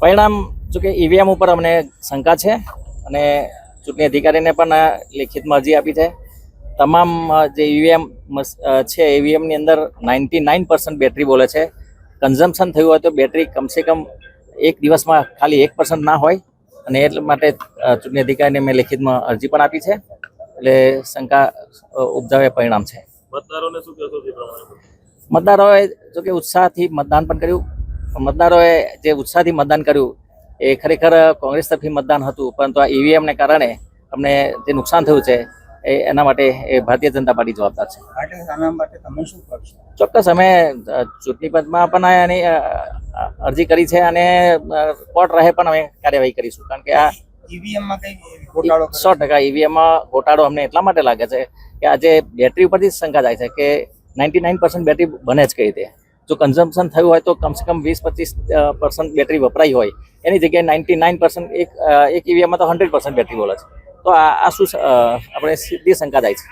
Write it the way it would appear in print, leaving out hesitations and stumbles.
પરિણામ જોકે ઈવીએમ ઉપર અમને શંકા છે અને ચૂંટણી અધિકારીને પણ લેખિતમાં અરજી આપી છે. તમામ જે ઈવીએમ છે ઈવીએમની અંદર 99% બેટરી બોલે છે. કન્ઝમ્પશન થયું હોય તો બેટરી કમસે કમ એક દિવસમાં ખાલી 1% ના હોય અને એટલા માટે ચૂંટણી અધિકારીને મેં લેખિતમાં અરજી પણ આપી છે. એટલે શંકા ઉપજાવે પરિણામ છે. મતદારોને શું કહેશો તે પ્રમાણે? મતદારોએ જોકે ઉત્સાહથી મતદાન પણ કર્યું. મતદારોએ જે ઉત્સાહથી મતદાન કર્યું એ ખરેખર કોંગ્રેસ તરફી મતદાન હતું, પરંતુ આ ઈવીએમને કારણે અમને જે નુકસાન થયું છે એના માટે એ ભારતીય જનતા પાર્ટી જવાબદાર છે. આના માટે તમે શું કરશો? ચોક્કસ અમે ચૂંટણી પંચમાં પણ એની અરજી કરી છે અને કોર્ટ રહે પણ અમે કાર્યવાહી કરીશું. કારણ કે આ ઈવીએમમાં કઈ ઘોટાળો 100% ઈવીએમમાં ઘોટાળો અમને એટલા માટે લાગે છે કે આજે બેટરી ઉપરથી શંકા જાય છે કે 99% બેટરી બને જ કઈ રીતે. જો કન્ઝમ્પશન થયું હોય તો કમસે કમ 20-25% બેટરી વપરાઈ હોય એની જગ્યાએ 99% એક ઈવીએમમાં તો 100% બેટરી બોલે છે. તો આ શું આપણે સીધી શંકા જાય છે.